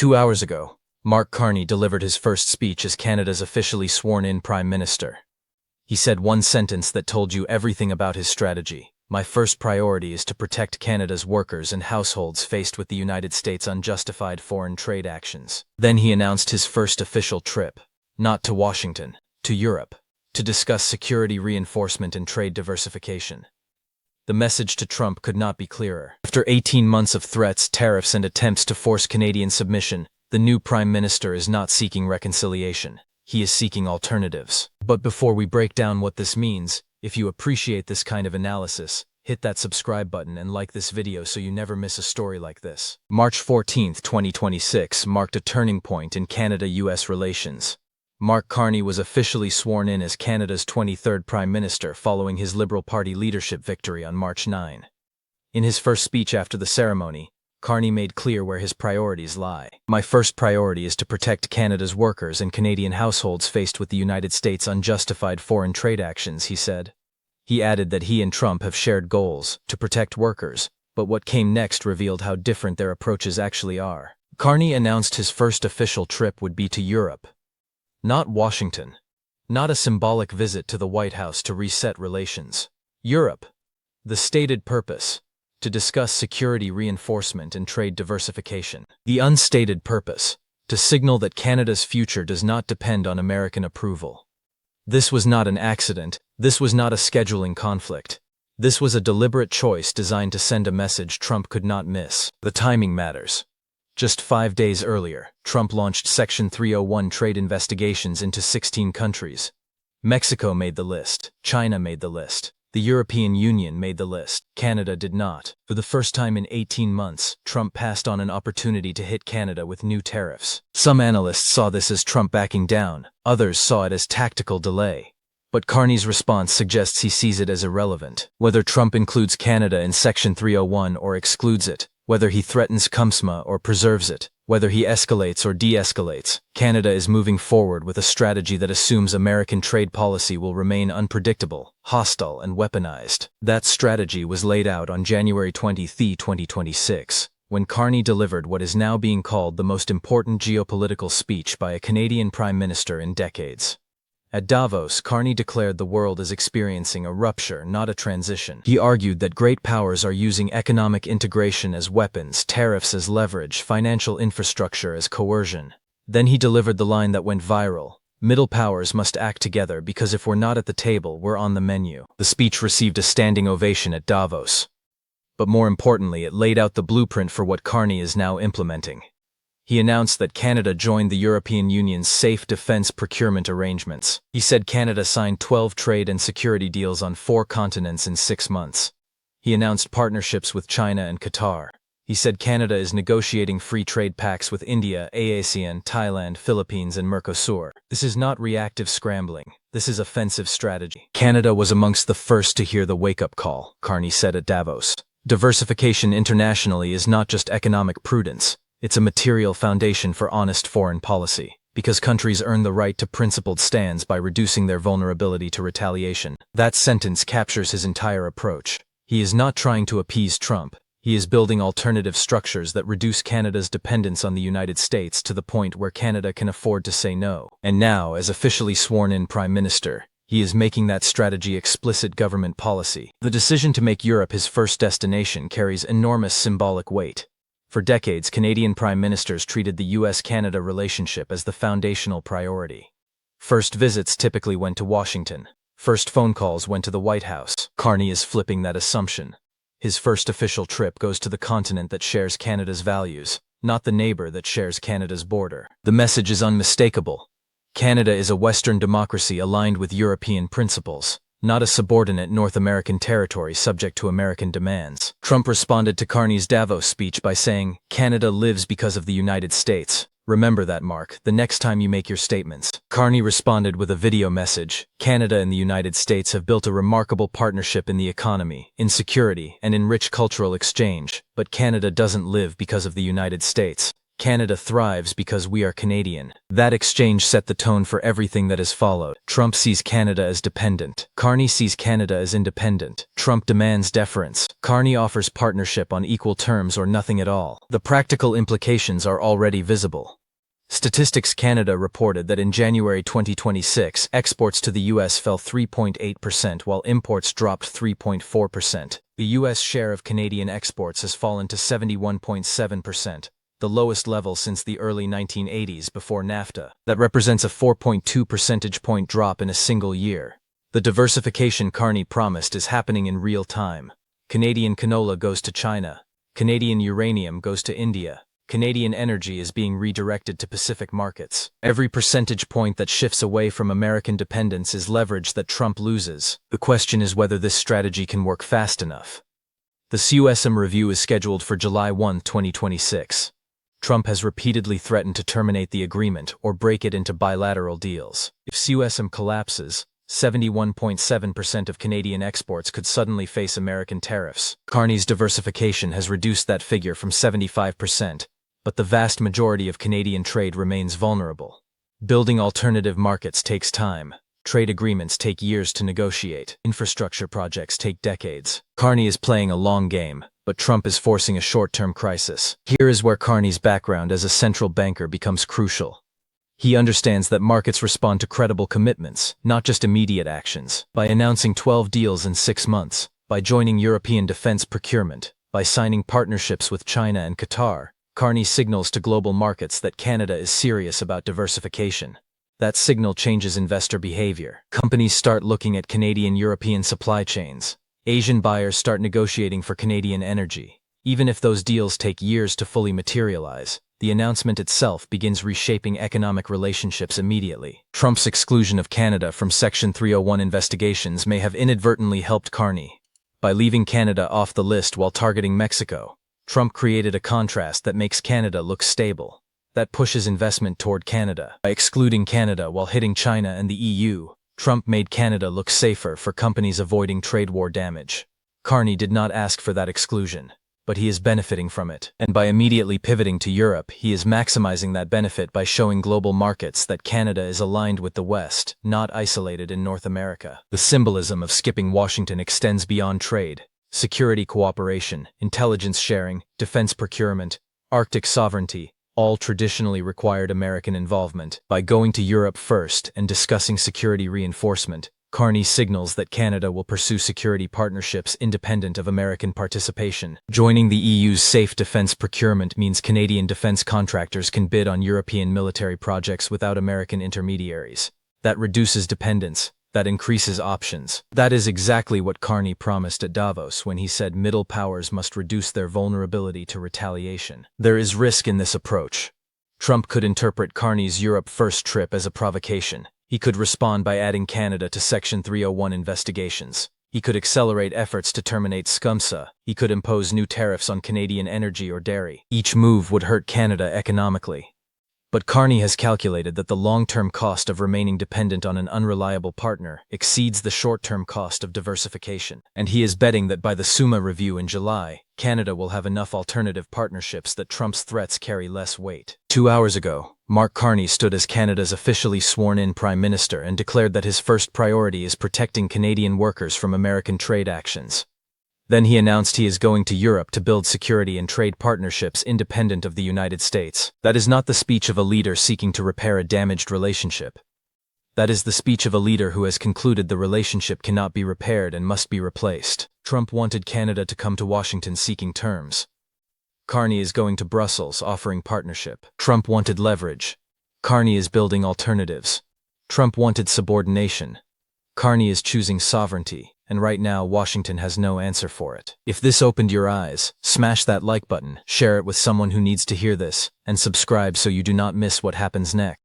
2 hours ago, Mark Carney delivered his first speech as Canada's officially sworn-in Prime Minister. He said one sentence that told you everything about his strategy. My first priority is to protect Canada's workers and households faced with the United States' unjustified foreign trade actions. Then he announced his first official trip, not to Washington, to Europe, to discuss security reinforcement and trade diversification. The message to Trump could not be clearer. After 18 months of threats, tariffs, and attempts to force Canadian submission, the new Prime Minister is not seeking reconciliation. He is seeking alternatives. But before we break down what this means, if you appreciate this kind of analysis, hit that subscribe button and like this video so you never miss a story like this. March 14, 2026 marked a turning point in Canada-US relations. Mark Carney was officially sworn in as Canada's 23rd Prime Minister following his Liberal Party leadership victory on March 9. In his first speech after the ceremony, Carney made clear where his priorities lie. My first priority is to protect Canada's workers and Canadian households faced with the United States' unjustified foreign trade actions, he said. He added that he and Trump have shared goals to protect workers, but what came next revealed how different their approaches actually are. Carney announced his first official trip would be to Europe. Not Washington. Not a symbolic visit to the White House to reset relations. Europe. The stated purpose: to discuss security reinforcement and trade diversification. The unstated purpose: to signal that Canada's future does not depend on American approval. This was not an accident. This was not a scheduling conflict. This was a deliberate choice designed to send a message Trump could not miss. The timing matters. Just 5 days earlier, Trump launched Section 301 trade investigations into 16 countries. Mexico made the list. China made the list. The European Union made the list. Canada did not. For the first time in 18 months, Trump passed on an opportunity to hit Canada with new tariffs. Some analysts saw this as Trump backing down. Others saw it as tactical delay. But Carney's response suggests he sees it as irrelevant. Whether Trump includes Canada in Section 301 or excludes it, whether he threatens CUMSMA or preserves it, whether he escalates or de-escalates, Canada is moving forward with a strategy that assumes American trade policy will remain unpredictable, hostile, and weaponized. That strategy was laid out on January 23, 2026, when Carney delivered what is now being called the most important geopolitical speech by a Canadian Prime Minister in decades. At Davos, Carney declared the world is experiencing a rupture, not a transition. He argued that great powers are using economic integration as weapons, tariffs as leverage, financial infrastructure as coercion. Then he delivered the line that went viral: middle powers must act together because if we're not at the table, we're on the menu. The speech received a standing ovation at Davos. But more importantly, it laid out the blueprint for what Carney is now implementing. He announced that Canada joined the European Union's safe defense procurement arrangements. He said Canada signed 12 trade and security deals on 4 continents in 6 months. He announced partnerships with China and Qatar. He said Canada is negotiating free trade pacts with India, ASEAN, Thailand, Philippines, and Mercosur. This is not reactive scrambling. This is offensive strategy. Canada was amongst the first to hear the wake-up call, Carney said at Davos. Diversification internationally is not just economic prudence. It's a material foundation for honest foreign policy, because countries earn the right to principled stands by reducing their vulnerability to retaliation. That sentence captures his entire approach. He is not trying to appease Trump. He is building alternative structures that reduce Canada's dependence on the United States to the point where Canada can afford to say no. And now, as officially sworn-in Prime Minister, he is making that strategy explicit government policy. The decision to make Europe his first destination carries enormous symbolic weight. For decades, Canadian prime ministers treated the US-Canada relationship as the foundational priority. First visits typically went to Washington. First phone calls went to the White House. Carney is flipping that assumption. His first official trip goes to the continent that shares Canada's values, not the neighbor that shares Canada's border. The message is unmistakable. Canada is a Western democracy aligned with European principles, not a subordinate North American territory subject to American demands. Trump responded to Carney's Davos speech by saying, "Canada lives because of the United States. Remember that, Mark, the next time you make your statements." Carney responded with a video message. Canada and the United States have built a remarkable partnership in the economy, in security, and in rich cultural exchange, but Canada doesn't live because of the United States. Canada thrives because we are Canadian. That exchange set the tone for everything that has followed. Trump sees Canada as dependent. Carney sees Canada as independent. Trump demands deference. Carney offers partnership on equal terms or nothing at all. The practical implications are already visible. Statistics Canada reported that in January 2026, exports to the U.S. fell 3.8% while imports dropped 3.4%. The U.S. share of Canadian exports has fallen to 71.7%, the lowest level since the early 1980s before NAFTA. That represents a 4.2 percentage point drop in a single year. The diversification Carney promised is happening in real time. Canadian canola goes to China. Canadian uranium goes to India. Canadian energy is being redirected to Pacific markets. Every percentage point that shifts away from American dependence is leverage that Trump loses. The question is whether this strategy can work fast enough. The symbolism review is scheduled for July 1, 2026. Trump has repeatedly threatened to terminate the agreement or break it into bilateral deals. If symbolism collapses, 71.7% of Canadian exports could suddenly face American tariffs. Carney's diversification has reduced that figure from 75%. But the vast majority of Canadian trade remains vulnerable. Building alternative markets takes time. Trade agreements take years to negotiate. Infrastructure projects take decades. Carney is playing a long game, but Trump is forcing a short-term crisis. Here is where Carney's background as a central banker becomes crucial. He understands that markets respond to credible commitments, not just immediate actions. By announcing 12 deals in 6 months, by joining European defense procurement, by signing partnerships with China and Qatar, Carney signals to global markets that Canada is serious about diversification. That signal changes investor behavior. Companies start looking at Canadian-European supply chains. Asian buyers start negotiating for Canadian energy. Even if those deals take years to fully materialize, the announcement itself begins reshaping economic relationships immediately. Trump's exclusion of Canada from Section 301 investigations may have inadvertently helped Carney. By leaving Canada off the list while targeting Mexico, Trump created a contrast that makes Canada look stable, that pushes investment toward Canada. By excluding Canada while hitting China and the EU, Trump made Canada look safer for companies avoiding trade war damage. Carney did not ask for that exclusion, but he is benefiting from it. And by immediately pivoting to Europe, he is maximizing that benefit by showing global markets that Canada is aligned with the West, not isolated in North America. The symbolism of skipping Washington extends beyond trade. Security cooperation, intelligence sharing, defense procurement, Arctic sovereignty, all traditionally required American involvement. By going to Europe first and discussing security reinforcement, Carney signals that Canada will pursue security partnerships independent of American participation. Joining the EU's safe defense procurement means Canadian defense contractors can bid on European military projects without American intermediaries. That reduces dependence. That increases options. That is exactly what Carney promised at Davos when he said middle powers must reduce their vulnerability to retaliation. There is risk in this approach. Trump could interpret Carney's Europe First trip as a provocation. He could respond by adding Canada to Section 301 investigations. He could accelerate efforts to terminate SCUMSA. He could impose new tariffs on Canadian energy or dairy. Each move would hurt Canada economically. But Carney has calculated that the long-term cost of remaining dependent on an unreliable partner exceeds the short-term cost of diversification. And he is betting that by the SUMA review in July, Canada will have enough alternative partnerships that Trump's threats carry less weight. 2 hours ago, Mark Carney stood as Canada's officially sworn-in Prime Minister and declared that his first priority is protecting Canadian workers from American trade actions. Then he announced he is going to Europe to build security and trade partnerships independent of the United States. That is not the speech of a leader seeking to repair a damaged relationship. That is the speech of a leader who has concluded the relationship cannot be repaired and must be replaced. Trump wanted Canada to come to Washington seeking terms. Carney is going to Brussels offering partnership. Trump wanted leverage. Carney is building alternatives. Trump wanted subordination. Carney is choosing sovereignty. And right now, Washington has no answer for it. If this opened your eyes, smash that like button, share it with someone who needs to hear this, and subscribe so you do not miss what happens next.